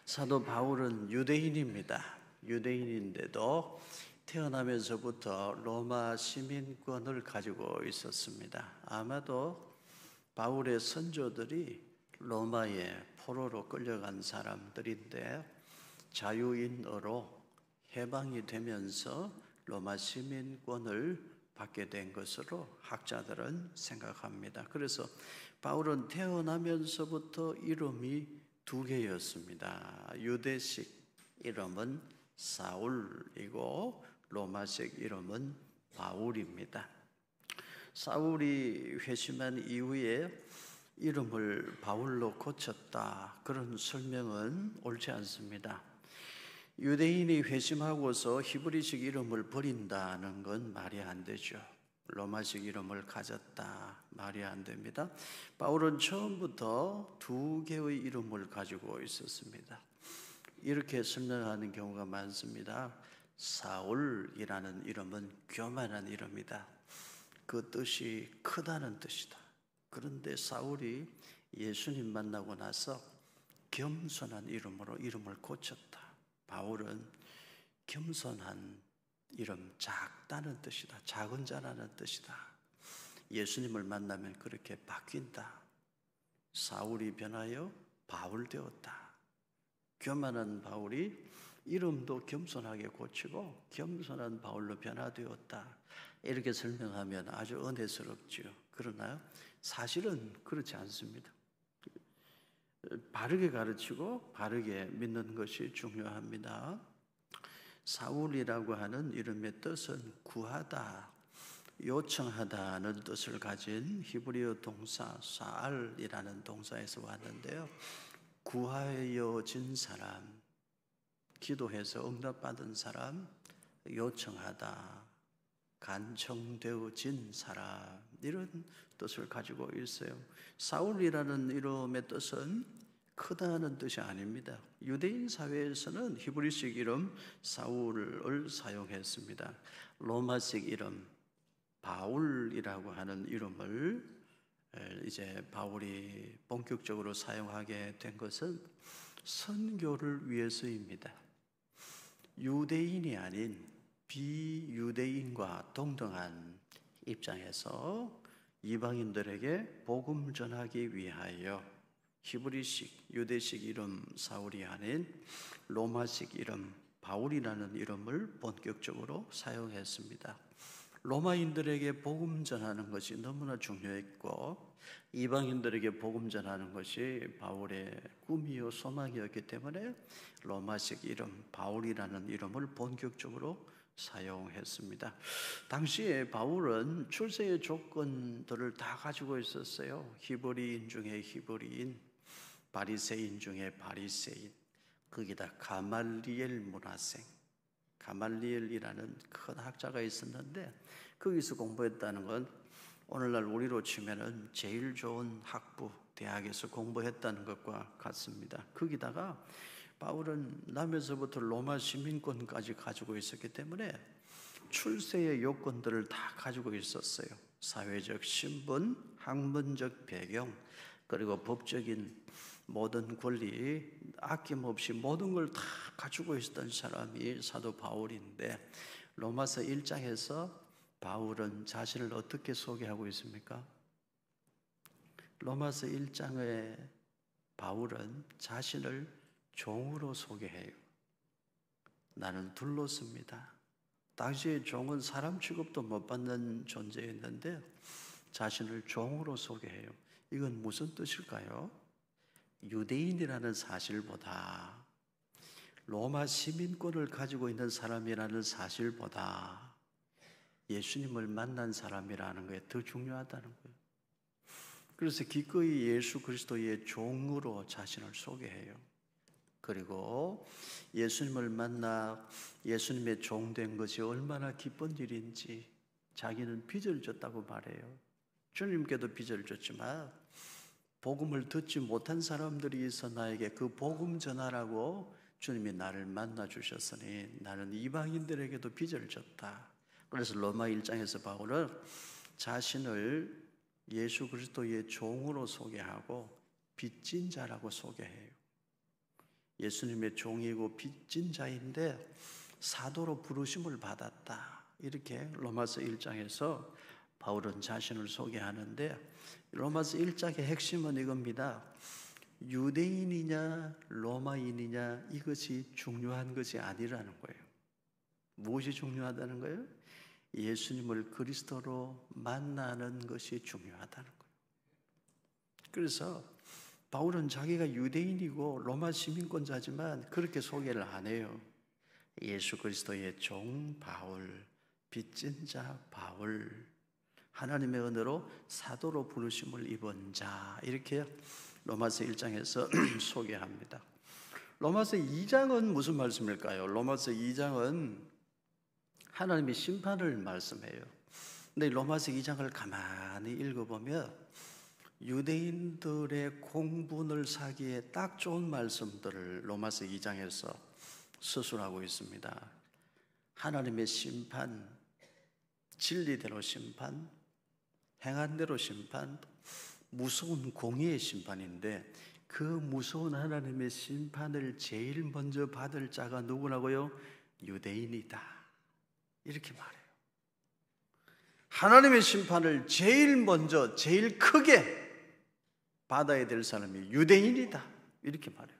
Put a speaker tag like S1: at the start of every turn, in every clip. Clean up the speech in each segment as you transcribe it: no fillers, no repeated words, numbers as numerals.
S1: 사도 바울은 유대인입니다. 유대인인데도 태어나면서부터 로마 시민권을 가지고 있었습니다. 아마도 바울의 선조들이 로마의 포로로 끌려간 사람들인데 자유인으로 해방이 되면서 로마 시민권을 받게 된 것으로 학자들은 생각합니다. 그래서 바울은 태어나면서부터 이름이 두 개였습니다. 유대식 이름은 사울이고 로마식 이름은 바울입니다. 사울이 회심한 이후에 이름을 바울로 고쳤다, 그런 설명은 옳지 않습니다. 유대인이 회심하고서 히브리식 이름을 버린다는 건 말이 안 되죠. 로마식 이름을 가졌다, 말이 안 됩니다. 바울은 처음부터 두 개의 이름을 가지고 있었습니다. 이렇게 설명하는 경우가 많습니다. 사울이라는 이름은 교만한 이름이다. 그 뜻이 크다는 뜻이다. 그런데 사울이 예수님 만나고 나서 겸손한 이름으로 이름을 고쳤다. 바울은 겸손한 이름, 작다는 뜻이다. 작은 자라는 뜻이다. 예수님을 만나면 그렇게 바뀐다. 사울이 변하여 바울 되었다. 교만한 바울이 이름도 겸손하게 고치고 겸손한 바울로 변화되었다. 이렇게 설명하면 아주 은혜스럽죠. 그러나 사실은 그렇지 않습니다. 바르게 가르치고 바르게 믿는 것이 중요합니다. 사울이라고 하는 이름의 뜻은 구하다, 요청하다는 뜻을 가진 히브리어 동사 사알이라는 동사에서 왔는데요. 구하여진 사람, 기도해서 응답받은 사람, 요청하다, 간청되어진 사람, 이런 뜻을 가지고 있어요. 사울이라는 이름의 뜻은 크다는 뜻이 아닙니다. 유대인 사회에서는 히브리식 이름 사울을 사용했습니다. 로마식 이름 바울이라고 하는 이름을 이제 바울이 본격적으로 사용하게 된 것은 선교를 위해서입니다. 유대인이 아닌 비유대인과 동등한 입장에서 이방인들에게 복음 전하기 위하여 히브리식, 유대식 이름 사울이 아닌 로마식 이름 바울이라는 이름을 본격적으로 사용했습니다. 로마인들에게 복음 전하는 것이 너무나 중요했고 이방인들에게 복음 전하는 것이 바울의 꿈이요 소망이었기 때문에 로마식 이름 바울이라는 이름을 본격적으로 사용했습니다. 당시에 바울은 출세의 조건들을 다 가지고 있었어요. 히브리인 중에 히브리인, 바리새인 중에 바리새인, 거기다 가말리엘 문화생, 가말리엘이라는 큰 학자가 있었는데 거기서 공부했다는 건 오늘날 우리로 치면은 제일 좋은 학부, 대학에서 공부했다는 것과 같습니다. 거기다가 바울은 나면서부터 로마 시민권까지 가지고 있었기 때문에 출세의 요건들을 다 가지고 있었어요. 사회적 신분, 학문적 배경, 그리고 법적인 모든 권리, 아낌없이 모든 걸 다 가지고 있었던 사람이 사도 바울인데 로마서 1장에서 바울은 자신을 어떻게 소개하고 있습니까? 로마서 1장에 바울은 자신을 종으로 소개해요. 나는 둘로씁니다. 당시에 종은 사람 취급도 못 받는 존재였는데 자신을 종으로 소개해요. 이건 무슨 뜻일까요? 유대인이라는 사실보다 로마 시민권을 가지고 있는 사람이라는 사실보다 예수님을 만난 사람이라는 게 더 중요하다는 거예요. 그래서 기꺼이 예수 그리스도의 종으로 자신을 소개해요. 그리고 예수님을 만나 예수님의 종 된 것이 얼마나 기쁜 일인지 자기는 빚을 졌다고 말해요. 주님께도 빚을 졌지만 복음을 듣지 못한 사람들이 있어 나에게 그 복음 전하라고 주님이 나를 만나 주셨으니 나는 이방인들에게도 빚을 졌다. 그래서 로마 1장에서 바울은 자신을 예수 그리스도의 종으로 소개하고 빚진 자라고 소개해요. 예수님의 종이고 빚진 자인데 사도로 부르심을 받았다. 이렇게 로마서 1장에서 바울은 자신을 소개하는데, 로마서 1장의 핵심은 이겁니다. 유대인이냐 로마인이냐 이것이 중요한 것이 아니라는 거예요. 무엇이 중요하다는 거예요? 예수님을 그리스도로 만나는 것이 중요하다는 거예요. 그래서 바울은 자기가 유대인이고 로마 시민권자지만 그렇게 소개를 안 해요. 예수 그리스도의 종 바울, 빚진 자 바울, 하나님의 은혜로 사도로 부르심을 입은 자, 이렇게 로마서 1장에서 소개합니다. 로마서 2장은 무슨 말씀일까요? 로마서 2장은 하나님의 심판을 말씀해요. 근데 로마서 2장을 가만히 읽어보면 유대인들의 공분을 사기에 딱 좋은 말씀들을 로마서 2장에서 서술하고 있습니다. 하나님의 심판, 진리대로 심판, 행한 대로 심판, 무서운 공의의 심판인데, 그 무서운 하나님의 심판을 제일 먼저 받을 자가 누구라고요? 유대인이다. 이렇게 말해요. 하나님의 심판을 제일 먼저, 제일 크게 받아야 될 사람이 유대인이다. 이렇게 말해요.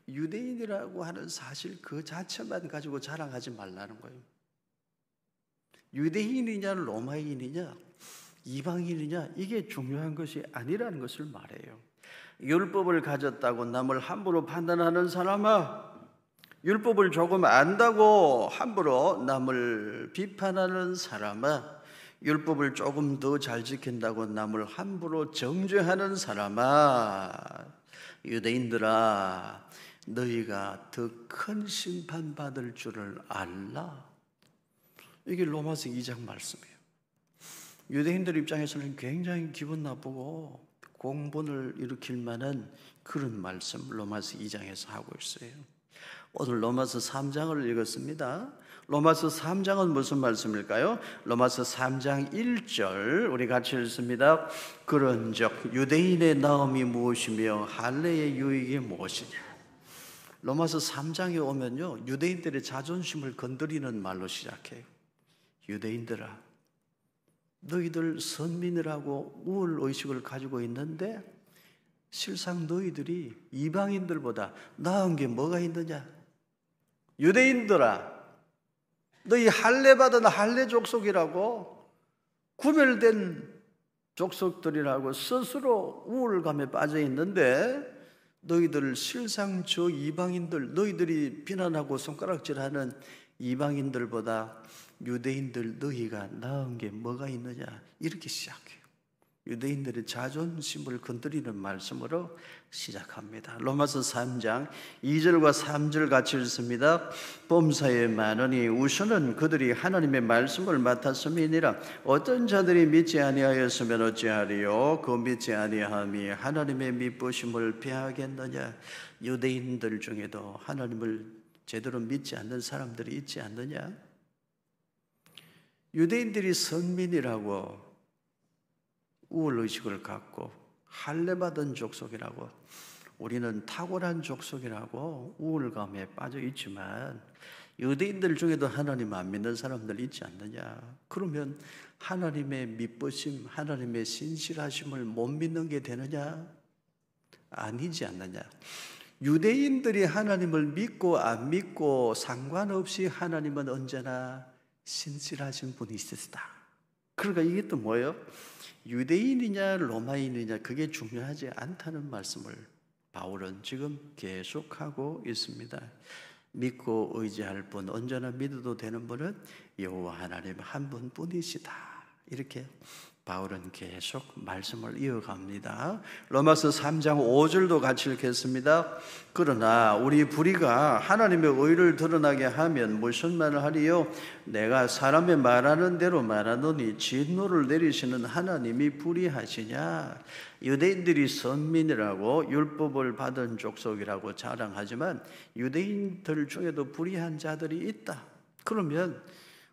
S1: 유대인이라고 하는 사실 그 자체만 가지고 자랑하지 말라는 거예요. 유대인이냐 로마인이냐 이방인이냐 이게 중요한 것이 아니라는 것을 말해요. 율법을 가졌다고 남을 함부로 판단하는 사람아, 율법을 조금 안다고 함부로 남을 비판하는 사람아, 율법을 조금 더 잘 지킨다고 남을 함부로 정죄하는 사람아, 유대인들아, 너희가 더 큰 심판받을 줄을 알라. 이게 로마서 2장 말씀이에요. 유대인들 입장에서는 굉장히 기분 나쁘고 공분을 일으킬 만한 그런 말씀 로마서 2장에서 하고 있어요. 오늘 로마서 3장을 읽었습니다. 로마서 3장은 무슨 말씀일까요? 로마서 3장 1절 우리 같이 읽습니다. 그런즉 유대인의 나음이 무엇이며 할례의 유익이 무엇이냐. 로마서 3장에 오면요, 유대인들의 자존심을 건드리는 말로 시작해요. 유대인들아, 너희들 선민이라고 우월의식을 가지고 있는데 실상 너희들이 이방인들보다 나은 게 뭐가 있느냐. 유대인들아, 너희 할례받은 할례 족속이라고, 구별된 족속들이라고 스스로 우월감에 빠져 있는데 너희들 실상 저 이방인들, 너희들이 비난하고 손가락질하는 이방인들보다 유대인들 너희가 나은 게 뭐가 있느냐. 이렇게 시작해요. 유대인들의 자존심을 건드리는 말씀으로 시작합니다. 로마서 3장 2절과 3절 같이 읽습니다. 범사에 많으니 우선은 그들이 하나님의 말씀을 맡았음이니라. 어떤 자들이 믿지 아니하였으면 어찌하리요? 그 믿지 아니함이 하나님의 믿으심을 배하겠느냐. 유대인들 중에도 하나님을 제대로 믿지 않는 사람들이 있지 않느냐? 유대인들이 선민이라고 우월의식을 갖고 할례받은 족속이라고, 우리는 탁월한 족속이라고 우월감에 빠져 있지만 유대인들 중에도 하나님 안 믿는 사람들 있지 않느냐. 그러면 하나님의 믿으심, 하나님의 신실하심을 못 믿는 게 되느냐? 아니지 않느냐. 유대인들이 하나님을 믿고 안 믿고 상관없이 하나님은 언제나 신실하신 분이시다. 그러니까 이게 또 뭐예요? 유대인이냐 로마인이냐 그게 중요하지 않다는 말씀을 바울은 지금 계속하고 있습니다. 믿고 의지할 분, 언제나 믿어도 되는 분은 여호와 하나님 한 분뿐이시다. 이렇게 바울은 계속 말씀을 이어갑니다. 로마서 3장 5절도 같이 읽겠습니다. 그러나 우리 불의가 하나님의 의를 드러나게 하면 무슨 말을 하리요? 내가 사람의 말하는 대로 말하노니 진노를 내리시는 하나님이 불의하시냐? 유대인들이 선민이라고 율법을 받은 족속이라고 자랑하지만 유대인들 중에도 불의한 자들이 있다. 그러면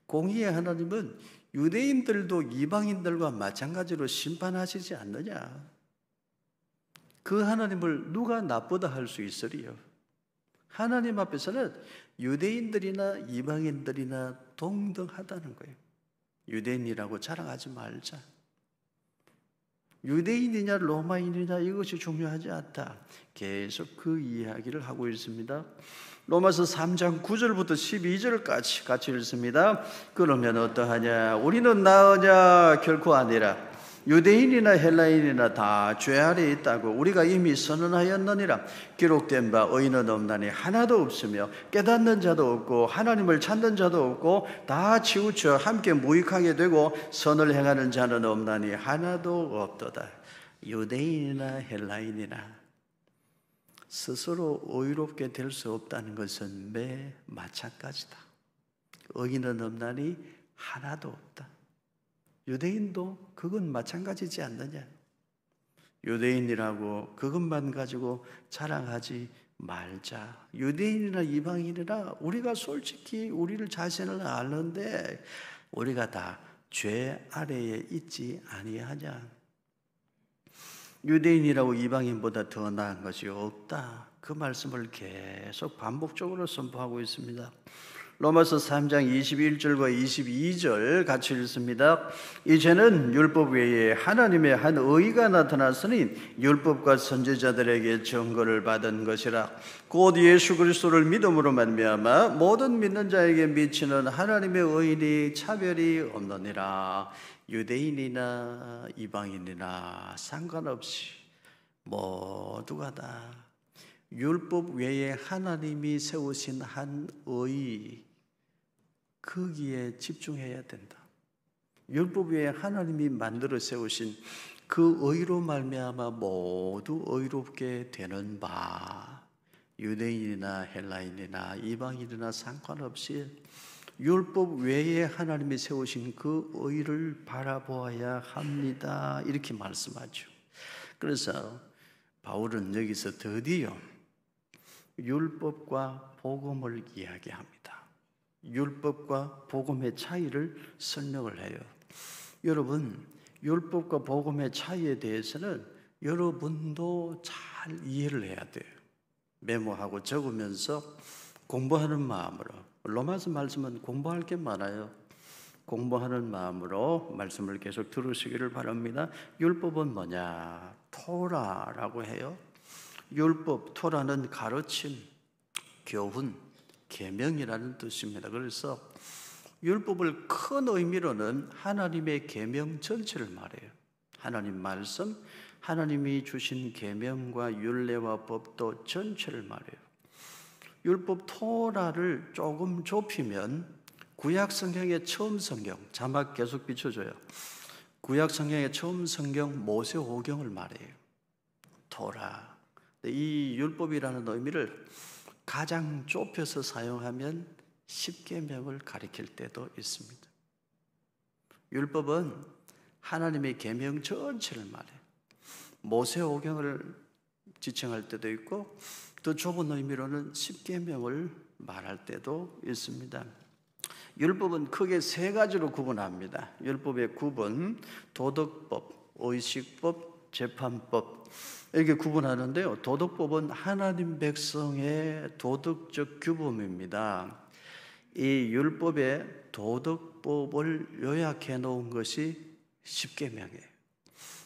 S1: 공의의 하나님은 유대인들도 이방인들과 마찬가지로 심판하시지 않느냐? 그 하나님을 누가 나쁘다 할 수 있으리요? 하나님 앞에서는 유대인들이나 이방인들이나 동등하다는 거예요. 유대인이라고 자랑하지 말자. 유대인이냐 로마인이냐 이것이 중요하지 않다. 계속 그 이야기를 하고 있습니다. 로마서 3장 9절부터 12절까지 같이 읽습니다. 그러면 어떠하냐? 우리는 나으냐? 결코 아니라 유대인이나 헬라인이나 다 죄 아래 있다고 우리가 이미 선언하였느니라. 기록된 바 의인은 없나니 하나도 없으며 깨닫는 자도 없고 하나님을 찾는 자도 없고 다 치우쳐 함께 무익하게 되고 선을 행하는 자는 없나니 하나도 없도다. 유대인이나 헬라인이나 스스로 의롭게 될 수 없다는 것은 매 마찬가지다. 의인은 없나니 하나도 없다. 유대인도 그건 마찬가지지 않느냐? 유대인이라고 그것만 가지고 자랑하지 말자. 유대인이나 이방인이나 우리가 솔직히 우리를 자신을 아는데 우리가 다 죄 아래에 있지 아니하냐? 유대인이라고 이방인보다 더 나은 것이 없다. 그 말씀을 계속 반복적으로 선포하고 있습니다. 로마서 3장 21절과 22절 같이 읽습니다. 이제는 율법 외에 하나님의 한 의가 나타났으니 율법과 선지자들에게 증거를 받은 것이라. 곧 예수 그리스도를 믿음으로 말미암아 모든 믿는 자에게 미치는 하나님의 의인이 차별이 없느니라. 유대인이나 이방인이나 상관없이 모두가 다 율법 외에 하나님이 세우신 한 의, 거기에 집중해야 된다. 율법 외에 하나님이 만들어 세우신 그 의로 말미암아 모두 의롭게 되는 바, 유대인이나 헬라인이나 이방인이나 상관없이 율법 외에 하나님이 세우신 그 의를 바라보아야 합니다. 이렇게 말씀하죠. 그래서 바울은 여기서 드디어 율법과 복음을 이야기합니다. 율법과 복음의 차이를 설명을 해요. 여러분, 율법과 복음의 차이에 대해서는 여러분도 잘 이해를 해야 돼요. 메모하고 적으면서 공부하는 마음으로. 로마서 말씀은 공부할 게 많아요. 공부하는 마음으로 말씀을 계속 들으시기를 바랍니다. 율법은 뭐냐? 토라라고 해요. 율법, 토라는 가르침, 교훈, 계명이라는 뜻입니다. 그래서 율법을 큰 의미로는 하나님의 계명 전체를 말해요. 하나님 말씀, 하나님이 주신 계명과 율례와 법도 전체를 말해요. 율법 토라를 조금 좁히면 구약 성경의 처음 성경, 자막 계속 비춰줘요. 구약 성경의 처음 성경 모세오경을 말해요. 토라. 이 율법이라는 의미를 가장 좁혀서 사용하면 십계명을 가리킬 때도 있습니다. 율법은 하나님의 계명 전체를 말해요. 모세오경을 지칭할 때도 있고 더 좁은 의미로는 십계명을 말할 때도 있습니다. 율법은 크게 세 가지로 구분합니다. 율법의 구분, 도덕법, 의식법, 재판법 이렇게 구분하는데요. 도덕법은 하나님 백성의 도덕적 규범입니다. 이 율법의 도덕법을 요약해 놓은 것이 십계명이에요.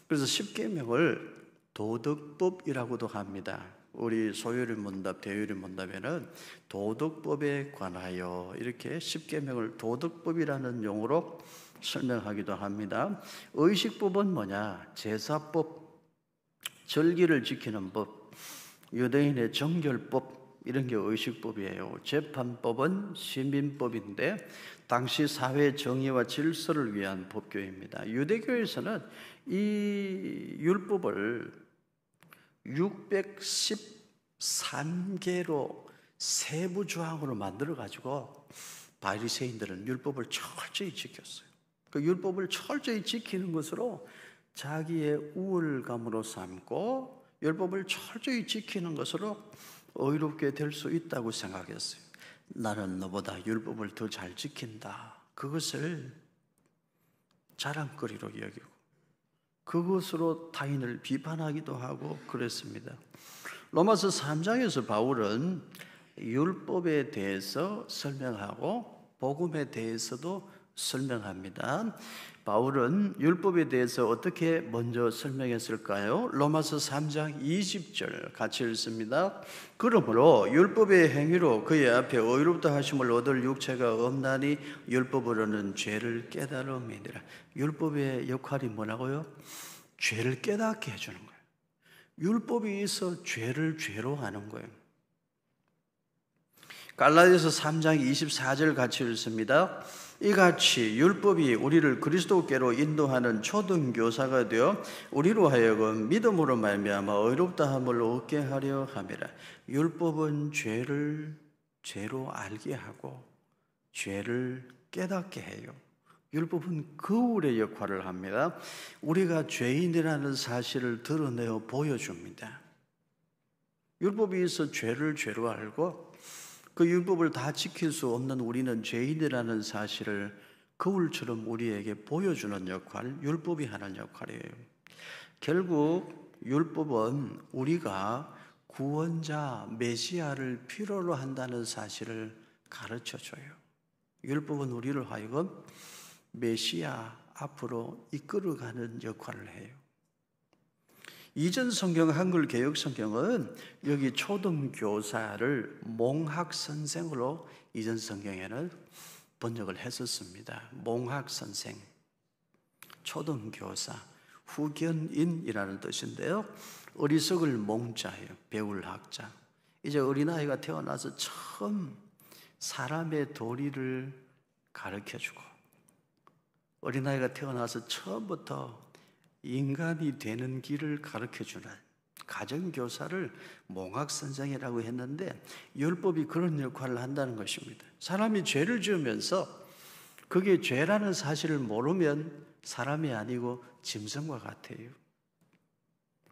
S1: 그래서 십계명을 도덕법이라고도 합니다. 우리 소요리 문답, 대요리 문답에는 도덕법에 관하여 이렇게 십계명을 도덕법이라는 용어로 설명하기도 합니다. 의식법은 뭐냐? 제사법, 절기를 지키는 법, 유대인의 정결법 이런 게 의식법이에요. 재판법은 시민법인데 당시 사회 정의와 질서를 위한 법규입니다. 유대교에서는 이 율법을 613개로 세부 조항으로 만들어 가지고 바리새인들은 율법을 철저히 지켰어요. 그 율법을 철저히 지키는 것으로 자기의 우월감으로 삼고 율법을 철저히 지키는 것으로 의롭게 될 수 있다고 생각했어요. 나는 너보다 율법을 더 잘 지킨다. 그것을 자랑거리로 여기고 그것으로 타인을 비판하기도 하고 그랬습니다. 로마서 3장에서 바울은 율법에 대해서 설명하고 복음에 대해서도 설명합니다. 바울은 율법에 대해서 어떻게 먼저 설명했을까요? 로마서 3장 20절 같이 읽습니다. 그러므로 율법의 행위로 그의 앞에 의롭다 하심을 얻을 육체가 없나니 율법으로는 죄를 깨달음이니라. 율법의 역할이 뭐라고요? 죄를 깨닫게 해주는 거예요. 율법이 있어 죄를 죄로 하는 거예요. 갈라디아서 3장 24절 같이 읽습니다. 이같이 율법이 우리를 그리스도께로 인도하는 초등교사가 되어 우리로 하여금 믿음으로 말미암아 의롭다함을 얻게 하려 함이라. 율법은 죄를 죄로 알게 하고 죄를 깨닫게 해요. 율법은 거울의 역할을 합니다. 우리가 죄인이라는 사실을 드러내어 보여줍니다. 율법이 있어 죄를 죄로 알고 그 율법을 다 지킬 수 없는 우리는 죄인이라는 사실을 거울처럼 우리에게 보여주는 역할, 율법이 하는 역할이에요. 결국 율법은 우리가 구원자, 메시아를 필요로 한다는 사실을 가르쳐줘요. 율법은 우리를 하여금 메시아 앞으로 이끌어가는 역할을 해요. 이전 성경 한글 개역 성경은 여기 초등교사를 몽학 선생으로 이전 성경에는 번역을 했었습니다. 몽학 선생, 초등교사, 후견인이라는 뜻인데요. 어리석을 몽자예요. 배울 학자. 이제 어린아이가 태어나서 처음 사람의 도리를 가르쳐주고 어린아이가 태어나서 처음부터 인간이 되는 길을 가르쳐주는 가정교사를 몽학선생이라고 했는데 율법이 그런 역할을 한다는 것입니다. 사람이 죄를 지으면서 그게 죄라는 사실을 모르면 사람이 아니고 짐승과 같아요.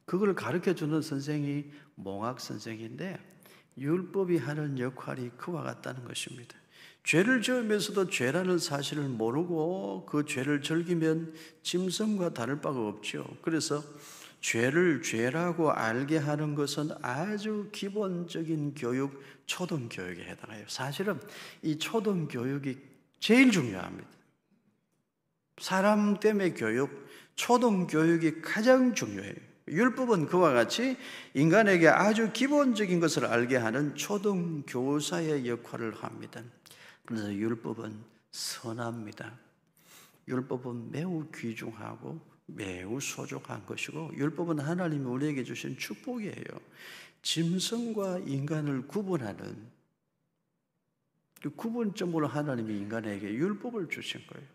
S1: 그걸 가르쳐주는 선생이 몽학선생인데 율법이 하는 역할이 그와 같다는 것입니다. 죄를 지으면서도 죄라는 사실을 모르고 그 죄를 즐기면 짐승과 다를 바가 없죠. 그래서 죄를 죄라고 알게 하는 것은 아주 기본적인 교육, 초등교육에 해당해요. 사실은 이 초등교육이 제일 중요합니다. 사람 때문에 교육, 초등교육이 가장 중요해요. 율법은 그와 같이 인간에게 아주 기본적인 것을 알게 하는 초등교사의 역할을 합니다. 그래서 율법은 선합니다. 율법은 매우 귀중하고 매우 소중한 것이고 율법은 하나님이 우리에게 주신 축복이에요. 짐승과 인간을 구분하는 그 구분점으로 하나님이 인간에게 율법을 주신 거예요.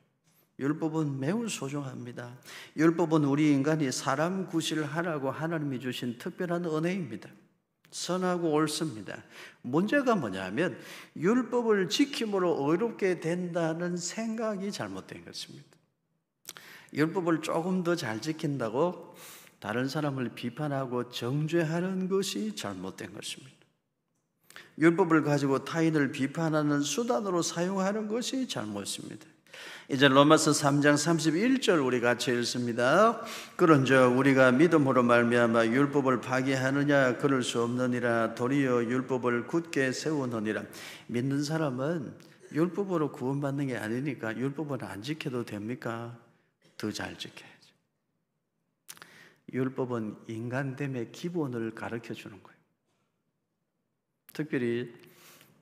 S1: 율법은 매우 소중합니다. 율법은 우리 인간이 사람 구실을 하라고 하나님이 주신 특별한 은혜입니다. 선하고 옳습니다. 문제가 뭐냐면 율법을 지킴으로 의롭게 된다는 생각이 잘못된 것입니다. 율법을 조금 더 잘 지킨다고 다른 사람을 비판하고 정죄하는 것이 잘못된 것입니다. 율법을 가지고 타인을 비판하는 수단으로 사용하는 것이 잘못입니다. 이제 로마서 3장 31절 우리 같이 읽습니다. 그런즉 우리가 믿음으로 말미암아 율법을 파기하느냐 그럴 수 없느니라. 도리어 율법을 굳게 세우느니라. 믿는 사람은 율법으로 구원받는 게 아니니까 율법은 안 지켜도 됩니까? 더 잘 지켜야죠. 율법은 인간됨의 기본을 가르쳐 주는 거예요. 특별히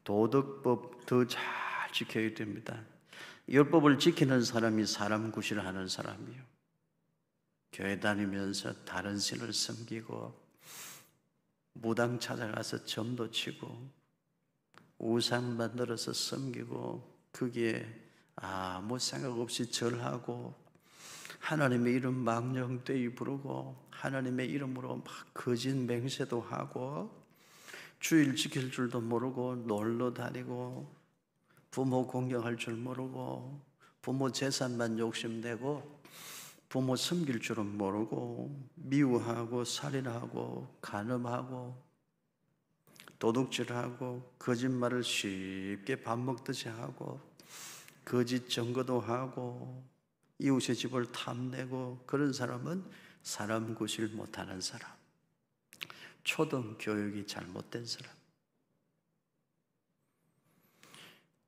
S1: 도덕법 더 잘 지켜야 됩니다. 율법을 지키는 사람이 사람 구실을 하는 사람이에요. 교회 다니면서 다른 신을 섬기고 무당 찾아가서 점도 치고 우상 만들어서 섬기고 거기에 아무 생각 없이 절하고 하나님의 이름 망령되이 부르고 하나님의 이름으로 막 거짓 맹세도 하고 주일 지킬 줄도 모르고 놀러 다니고 부모 공경할 줄 모르고 부모 재산만 욕심내고 부모 섬길 줄은 모르고 미워하고 살인하고 간음하고 도둑질하고 거짓말을 쉽게 밥 먹듯이 하고 거짓 증거도 하고 이웃의 집을 탐내고 그런 사람은 사람 구실 못하는 사람, 초등교육이 잘못된 사람.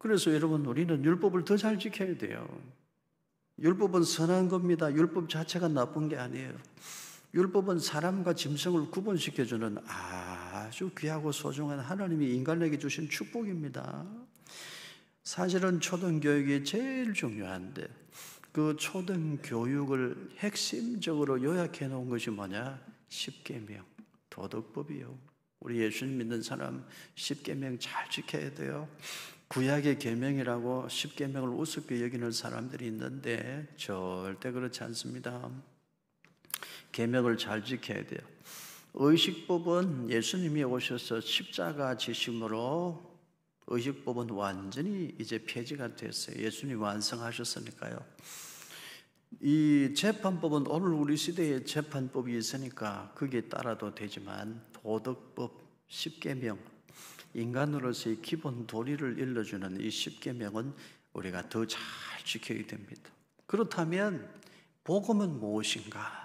S1: 그래서 여러분, 우리는 율법을 더 잘 지켜야 돼요. 율법은 선한 겁니다. 율법 자체가 나쁜 게 아니에요. 율법은 사람과 짐승을 구분시켜주는 아주 귀하고 소중한 하나님이 인간에게 주신 축복입니다. 사실은 초등교육이 제일 중요한데 그 초등교육을 핵심적으로 요약해 놓은 것이 뭐냐? 십계명, 도덕법이요. 우리 예수님 믿는 사람 십계명 잘 지켜야 돼요. 구약의 계명이라고 십계명을 우습게 여기는 사람들이 있는데 절대 그렇지 않습니다. 계명을 잘 지켜야 돼요. 의식법은 예수님이 오셔서 십자가 지심으로 의식법은 완전히 이제 폐지가 됐어요. 예수님이 완성하셨으니까요. 이 재판법은 오늘 우리 시대에 재판법이 있으니까 거기에 따라도 되지만 도덕법, 십계명, 인간으로서의 기본 도리를 일러주는 이 십계명은 우리가 더 잘 지켜야 됩니다. 그렇다면 복음은 무엇인가?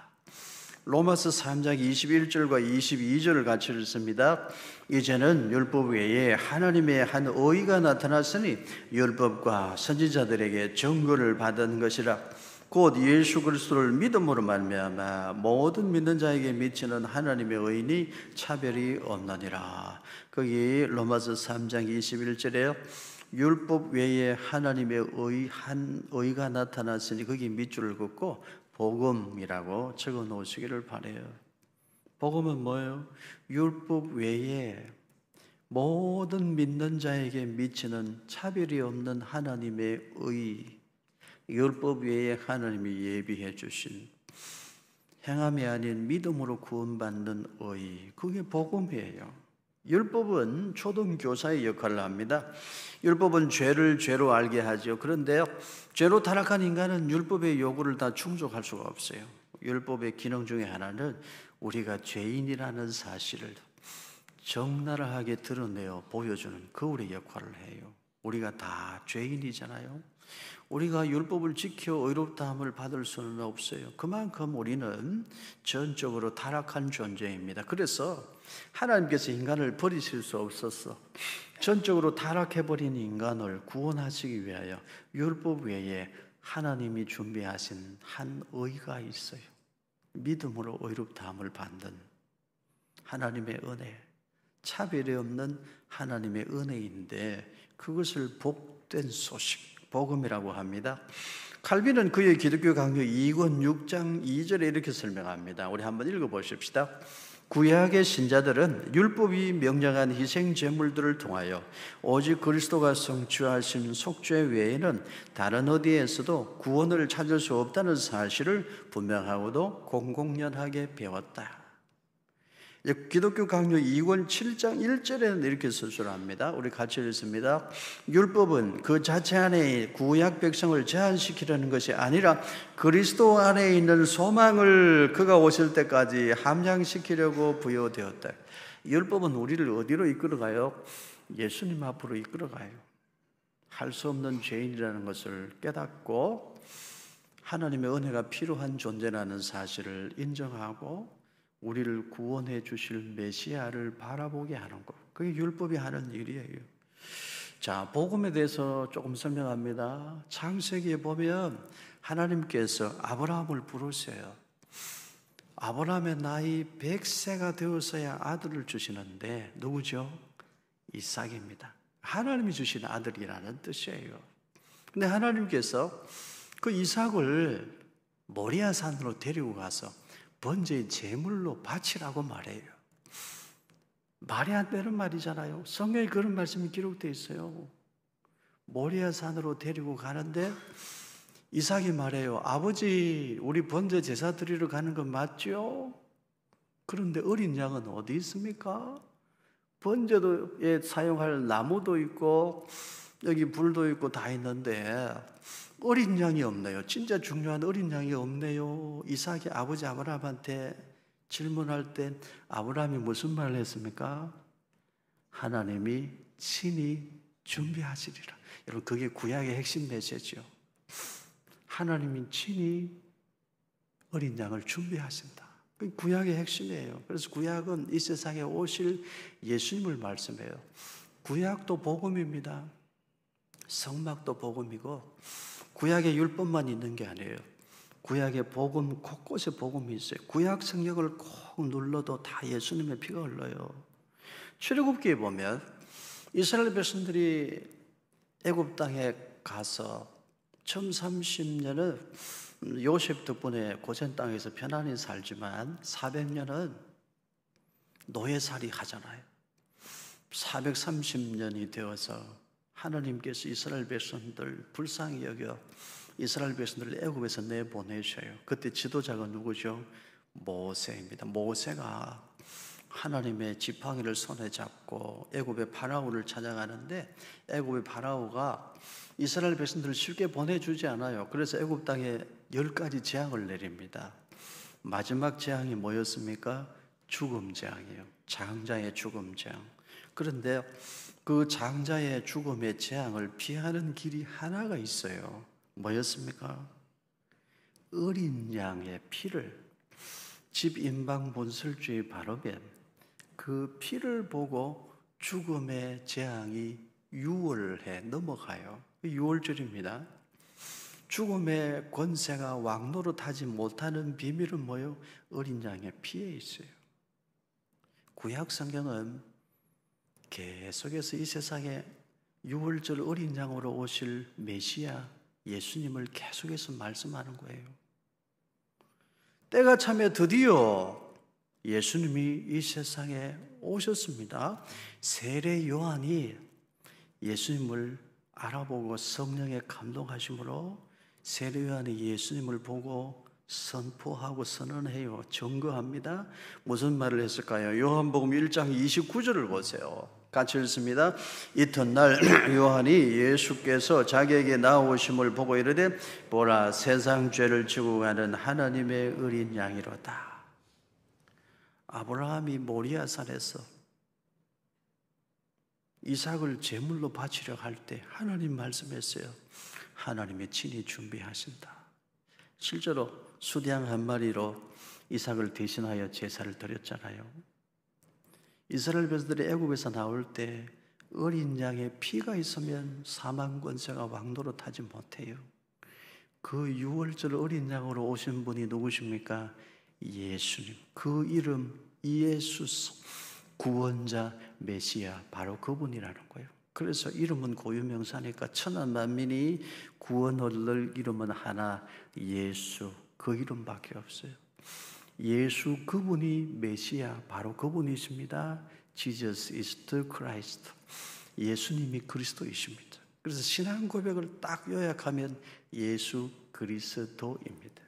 S1: 로마서 3장 21절과 22절을 같이 읽습니다. 이제는 율법 외에 하나님의 한 의가 나타났으니 율법과 선지자들에게 증거를 받은 것이라. 곧 예수 그리스도를 믿음으로 말미암아 모든 믿는 자에게 미치는 하나님의 의인이 차별이 없느니라. 거기 로마서 3장 21절에요. 율법 외에 하나님의 한 의가 나타났으니 거기 밑줄을 긋고 복음이라고 적어 놓으시기를 바라요. 복음은 뭐예요? 율법 외에 모든 믿는 자에게 미치는 차별이 없는 하나님의 의, 율법 외에 하나님이 예비해 주신 행함이 아닌 믿음으로 구원받는 의, 그게 복음이에요. 율법은 초등교사의 역할을 합니다. 율법은 죄를 죄로 알게 하죠. 그런데 죄로 타락한 인간은 율법의 요구를 다 충족할 수가 없어요. 율법의 기능 중에 하나는 우리가 죄인이라는 사실을 적나라하게 드러내어 보여주는 거울의 역할을 해요. 우리가 다 죄인이잖아요. 우리가 율법을 지켜 의롭다함을 받을 수는 없어요. 그만큼 우리는 전적으로 타락한 존재입니다. 그래서 하나님께서 인간을 버리실 수 없었어. 전적으로 타락해버린 인간을 구원하시기 위하여 율법 외에 하나님이 준비하신 한 의가 있어요. 믿음으로 의롭다함을 받는 하나님의 은혜, 차별이 없는 하나님의 은혜인데 그것을 복된 소식, 복음이라고 합니다. 칼빈은 그의 기독교 강요 2권 6장 2절에 이렇게 설명합니다. 우리 한번 읽어보십시다. 구약의 신자들은 율법이 명령한 희생 제물들을 통하여 오직 그리스도가 성취하신 속죄 외에는 다른 어디에서도 구원을 찾을 수 없다는 사실을 분명하고도 공공연하게 배웠다. 기독교 강요 2권 7장 1절에는 이렇게 서술합니다. 우리 같이 읽습니다. 율법은 그 자체 안에 구약 백성을 제한시키려는 것이 아니라 그리스도 안에 있는 소망을 그가 오실 때까지 함양시키려고 부여되었다. 율법은 우리를 어디로 이끌어가요? 예수님 앞으로 이끌어가요. 할 수 없는 죄인이라는 것을 깨닫고 하나님의 은혜가 필요한 존재라는 사실을 인정하고 우리를 구원해 주실 메시아를 바라보게 하는 것, 그게 율법이 하는 일이에요. 자, 복음에 대해서 조금 설명합니다. 창세기에 보면 하나님께서 아브라함을 부르세요. 아브라함의 나이 100세가 되어서야 아들을 주시는데 누구죠? 이삭입니다. 하나님이 주신 아들이라는 뜻이에요. 근데 하나님께서 그 이삭을 모리아 산으로 데리고 가서 번제의 제물로 바치라고 말해요. 말이 안 되는 말이잖아요. 성경에 그런 말씀이 기록되어 있어요. 모리아 산으로 데리고 가는데 이삭이 말해요. 아버지, 우리 번제 제사 드리러 가는 건 맞죠? 그런데 어린 양은 어디 있습니까? 번제도에 사용할 나무도 있고 여기 불도 있고 다 있는데 어린 양이 없네요. 진짜 중요한 어린 양이 없네요. 이삭이 아버지 아브라함한테 질문할 때 아브라함이 무슨 말을 했습니까? 하나님이 친히 준비하시리라. 여러분, 그게 구약의 핵심 메시지요. 하나님이 친히 어린 양을 준비하신다. 그게 구약의 핵심이에요. 그래서 구약은 이 세상에 오실 예수님을 말씀해요. 구약도 복음입니다. 성막도 복음이고 구약의 율법만 있는 게 아니에요. 구약의 복음, 곳곳에 복음이 있어요. 구약 성경을 꼭 눌러도 다 예수님의 피가 흘러요. 출애굽기에 보면 이스라엘 백성들이 애굽 땅에 가서 처음 30년은 요셉 덕분에 고센 땅에서 편안히 살지만 400년은 노예살이 하잖아요. 430년이 되어서 하나님께서 이스라엘 백성들 불쌍히 여겨 이스라엘 백성들을 애굽에서 내보내셔요. 그때 지도자가 누구죠? 모세입니다. 모세가 하나님의 지팡이를 손에 잡고 애굽의 파라오를 찾아가는데 애굽의 파라오가 이스라엘 백성들을 쉽게 보내주지 않아요. 그래서 애굽 땅에 10가지 재앙을 내립니다. 마지막 재앙이 뭐였습니까? 죽음 재앙이에요. 장자의 죽음 재앙. 그런데 그 장자의 죽음의 재앙을 피하는 길이 하나가 있어요. 뭐였습니까? 어린 양의 피를 집 인방 본설주의 바로면 그 피를 보고 죽음의 재앙이 유월해 넘어가요. 유월절입니다. 죽음의 권세가 왕노릇하지 못하는 비밀은 뭐예요? 어린 양의 피에 있어요. 구약 성경은 계속해서 이 세상에 유월절 어린 양으로 오실 메시아 예수님을 계속해서 말씀하는 거예요. 때가 차면 드디어 예수님이 이 세상에 오셨습니다. 세례 요한이 예수님을 알아보고 성령에 감동하심으로 세례 요한이 예수님을 보고 선포하고 선언해요. 증거합니다. 무슨 말을 했을까요? 요한복음 1장 29절을 보세요. 같이 읽습니다. 이튿날 요한이 예수께서 자기에게 나오심을 보고 이르되 보라 세상 죄를 지고 가는 하나님의 어린 양이로다. 아브라함이 모리아산에서 이삭을 제물로 바치려 할 때 하나님 말씀했어요. 하나님이 친히 준비하신다. 실제로 수양 한 마리로 이삭을 대신하여 제사를 드렸잖아요. 이스라엘 백성들이 애굽에서 나올 때 어린 양의 피가 있으면 사망 권세가 왕노릇하지 못해요. 그 유월절 어린 양으로 오신 분이 누구십니까? 예수님. 그 이름 이예수, 구원자 메시아, 바로 그분이라는 거예요. 그래서 이름은 고유명사니까 천한 만민이 구원 얻을 이름은 하나, 예수. 그 이름밖에 없어요. 예수 그분이 메시아, 바로 그분이십니다. Jesus is the Christ. 예수님이 그리스도이십니다. 그래서 신앙 고백을 딱 요약하면 예수 그리스도입니다.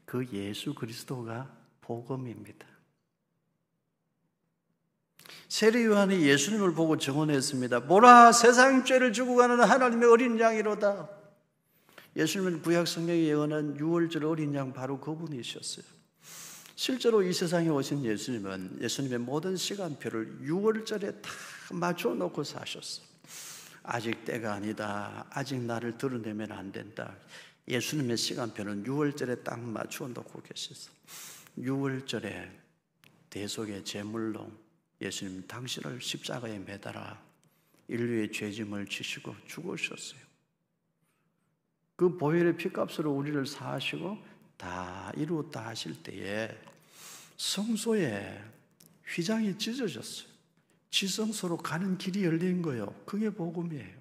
S1: 그 예수 그리스도가 복음입니다. 세례 요한이 예수님을 보고 증언했습니다. 보라 세상 죄를 지고 가는 하나님의 어린 양이로다. 예수님은 구약 성경에 예언한 유월절 어린 양 바로 그분이셨어요. 실제로 이 세상에 오신 예수님은 예수님의 모든 시간표를 유월절에 다 맞춰 놓고 사셨어요. 아직 때가 아니다. 아직 나를 드러내면 안 된다. 예수님의 시간표는 유월절에 딱 맞춰 놓고 계셨어요. 유월절에 대속의 제물로 예수님 당신을 십자가에 매달아 인류의 죄짐을 지시고 죽으셨어요. 그 보혈의 피값으로 우리를 사하시고 다 이루었다 하실 때에 성소에 휘장이 찢어졌어요. 지성소로 가는 길이 열린 거예요. 그게 복음이에요.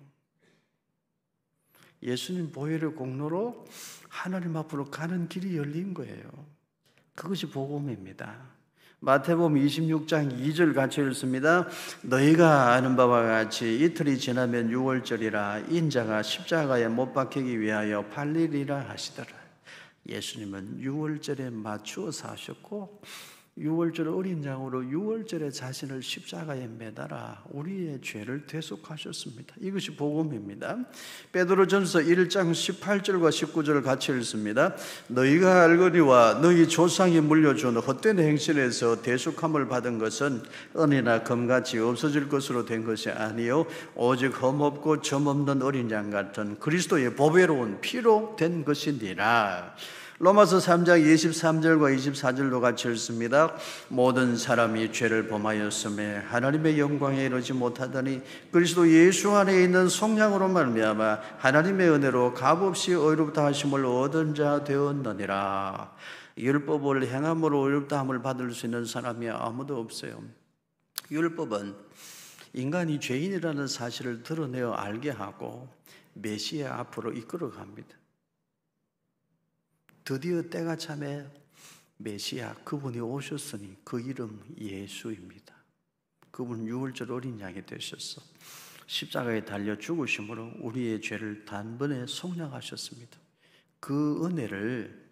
S1: 예수님 보혈의 공로로 하나님 앞으로 가는 길이 열린 거예요. 그것이 복음입니다. 마태복음 26장 2절 같이 읽습니다. 너희가 아는 바와 같이 이틀이 지나면 유월절이라 인자가 십자가에 못 박히기 위하여 팔리리라 하시더라. 예수님은 유월절에 맞추어 사셨고 유월절 어린 양으로 유월절에 자신을 십자가에 매달아 우리의 죄를 대속하셨습니다. 이것이 복음입니다. 베드로전서 1장 18절과 19절을 같이 읽습니다. 너희가 알거니와 너희 조상이 물려준 헛된 행실에서 대속함을 받은 것은 은이나 금같이 없어질 것으로 된 것이 아니요 오직 흠없고 점없는 어린 양 같은 그리스도의 보배로운 피로 된 것이니라. 로마서 3장 23절과 24절도 같이 읽습니다. 모든 사람이 죄를 범하였음에 하나님의 영광에 이르지 못하더니 그리스도 예수 안에 있는 속량으로 말미암아 하나님의 은혜로 값없이 의롭다 하심을 얻은 자 되었느니라. 율법을 행함으로 의롭다함을 받을 수 있는 사람이 아무도 없어요. 율법은 인간이 죄인이라는 사실을 드러내어 알게 하고 메시아 앞으로 이끌어갑니다. 드디어 때가 참에 메시아 그분이 오셨으니 그 이름 예수입니다. 그분은 유월절 어린 양이 되셔서 십자가에 달려 죽으심으로 우리의 죄를 단번에 속량하셨습니다. 그 은혜를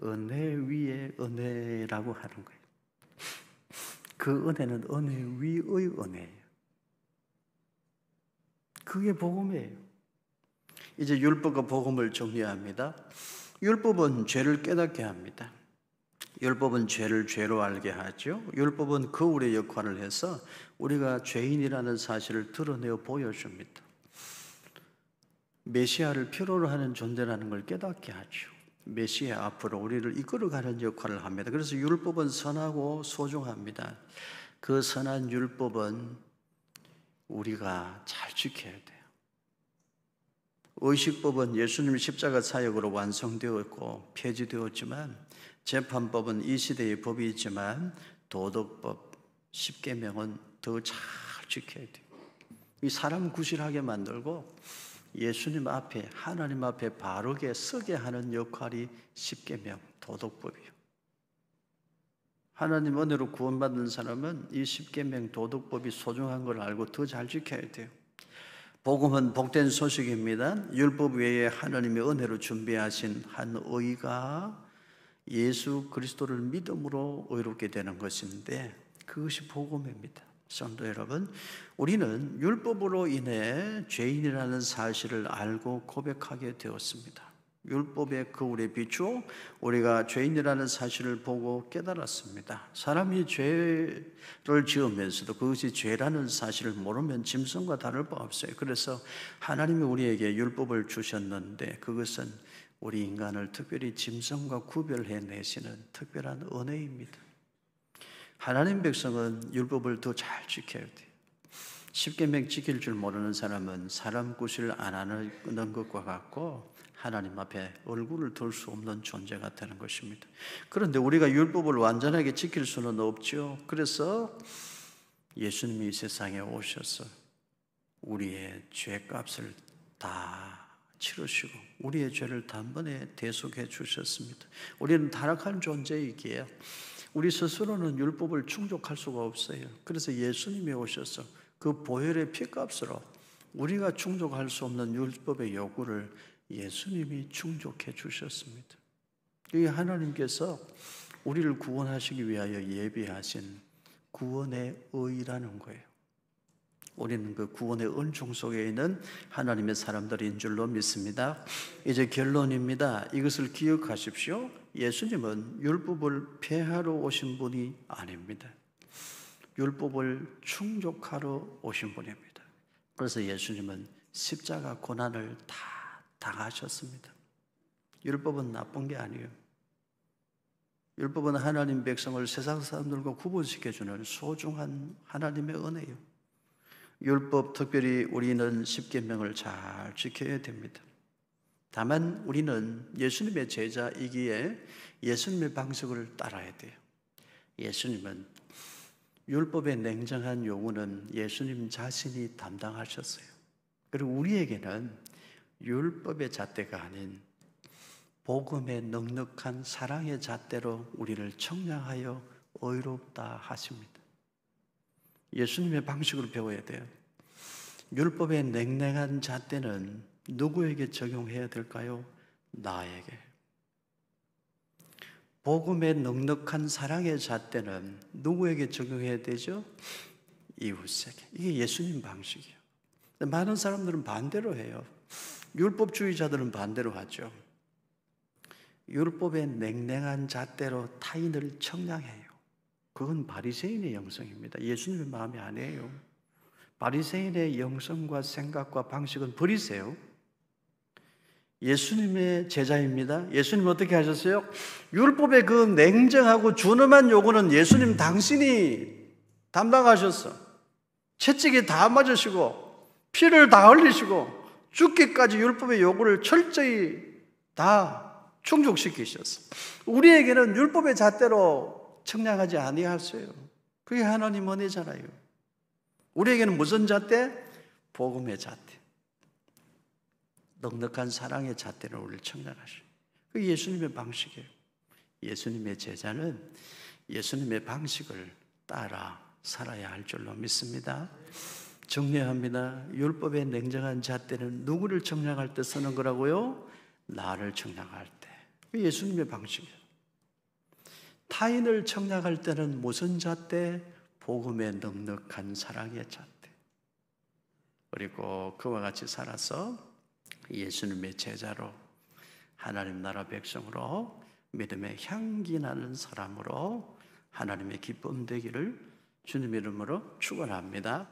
S1: 은혜 위에 은혜라고 하는 거예요. 그 은혜는 은혜 위의 은혜예요. 그게 복음이에요. 이제 율법과 복음을 정리합니다. 율법은 죄를 깨닫게 합니다. 율법은 죄를 죄로 알게 하죠. 율법은 거울의 역할을 해서 우리가 죄인이라는 사실을 드러내어 보여줍니다. 메시아를 필요로 하는 존재라는 걸 깨닫게 하죠. 메시아 앞으로 우리를 이끌어가는 역할을 합니다. 그래서 율법은 선하고 소중합니다. 그 선한 율법은 우리가 잘 지켜야 돼요. 의식법은 예수님 십자가 사역으로 완성되었고 폐지되었지만, 재판법은 이 시대의 법이 있지만 도덕법, 십계명은 더 잘 지켜야 돼요. 이 사람 구실하게 만들고 예수님 앞에, 하나님 앞에 바르게 서게 하는 역할이 십계명, 도덕법이에요. 하나님 은혜로 구원받은 사람은 이 십계명, 도덕법이 소중한 걸 알고 더 잘 지켜야 돼요. 복음은 복된 소식입니다. 율법 외에 하나님의 은혜로 준비하신 한 의가 예수 그리스도를 믿음으로 의롭게 되는 것인데, 그것이 복음입니다. 성도 여러분, 우리는 율법으로 인해 죄인이라는 사실을 알고 고백하게 되었습니다. 율법의 거울에 비추어 우리가 죄인이라는 사실을 보고 깨달았습니다. 사람이 죄를 지으면서도 그것이 죄라는 사실을 모르면 짐승과 다를 바 없어요. 그래서 하나님이 우리에게 율법을 주셨는데 그것은 우리 인간을 특별히 짐승과 구별해내시는 특별한 은혜입니다. 하나님 백성은 율법을 더 잘 지켜야 돼요. 십계명 지킬 줄 모르는 사람은 사람 구실 안 하는 것과 같고 하나님 앞에 얼굴을 들 수 없는 존재가 되는 것입니다. 그런데 우리가 율법을 완전하게 지킬 수는 없죠. 그래서 예수님이 이 세상에 오셔서 우리의 죄값을 다 치르시고 우리의 죄를 단번에 대속해 주셨습니다. 우리는 타락한 존재이기에 우리 스스로는 율법을 충족할 수가 없어요. 그래서 예수님이 오셔서 그 보혈의 피값으로 우리가 충족할 수 없는 율법의 요구를 예수님이 충족해 주셨습니다. 이 하나님께서 우리를 구원하시기 위하여 예비하신 구원의 의라는 거예요. 우리는 그 구원의 은총 속에 있는 하나님의 사람들인 줄로 믿습니다. 이제 결론입니다. 이것을 기억하십시오. 예수님은 율법을 폐하러 오신 분이 아닙니다. 율법을 충족하러 오신 분입니다. 그래서 예수님은 십자가 고난을 다 당하셨습니다. 율법은 나쁜 게 아니에요. 율법은 하나님 백성을 세상 사람들과 구분시켜주는 소중한 하나님의 은혜예요. 율법, 특별히 우리는 십계명을 잘 지켜야 됩니다. 다만 우리는 예수님의 제자이기에 예수님의 방식을 따라야 돼요. 예수님은 율법의 냉정한 요구는 예수님 자신이 담당하셨어요. 그리고 우리에게는 율법의 잣대가 아닌 복음의 넉넉한 사랑의 잣대로 우리를 청량하여 의롭다 하십니다. 예수님의 방식으로 배워야 돼요. 율법의 냉랭한 잣대는 누구에게 적용해야 될까요? 나에게. 복음의 넉넉한 사랑의 잣대는 누구에게 적용해야 되죠? 이웃에게. 이게 예수님 방식이에요. 많은 사람들은 반대로 해요. 율법주의자들은 반대로 하죠. 율법의 냉랭한 잣대로 타인을 청량해요. 그건 바리새인의 영성입니다. 예수님의 마음이 아니에요. 바리새인의 영성과 생각과 방식은 버리세요. 예수님의 제자입니다. 예수님 어떻게 하셨어요? 율법의 그 냉정하고 준엄한 요구는 예수님 당신이 담당하셨어. 채찍이 다 맞으시고 피를 다 흘리시고 죽기까지 율법의 요구를 철저히 다 충족시키셨어. 우리에게는 율법의 잣대로 청량하지 아니하세요. 그게 하나님 은혜잖아요. 우리에게는 무슨 잣대? 복음의 잣대. 넉넉한 사랑의 잣대로 우리를 청량하셔요. 그게 예수님의 방식이에요. 예수님의 제자는 예수님의 방식을 따라 살아야 할 줄로 믿습니다. 정리합니다. 율법의 냉정한 잣대는 누구를 청량할 때 쓰는 거라고요? 나를 청량할 때. 그게 예수님의 방식이에요. 타인을 청량할 때는 무슨 잣대? 복음의 넉넉한 사랑의 잣대. 그리고 그와 같이 살아서 예수님의 제자로 하나님 나라 백성으로 믿음의 향기 나는 사람으로 하나님의 기쁨 되기를 주님 이름으로 축원합니다.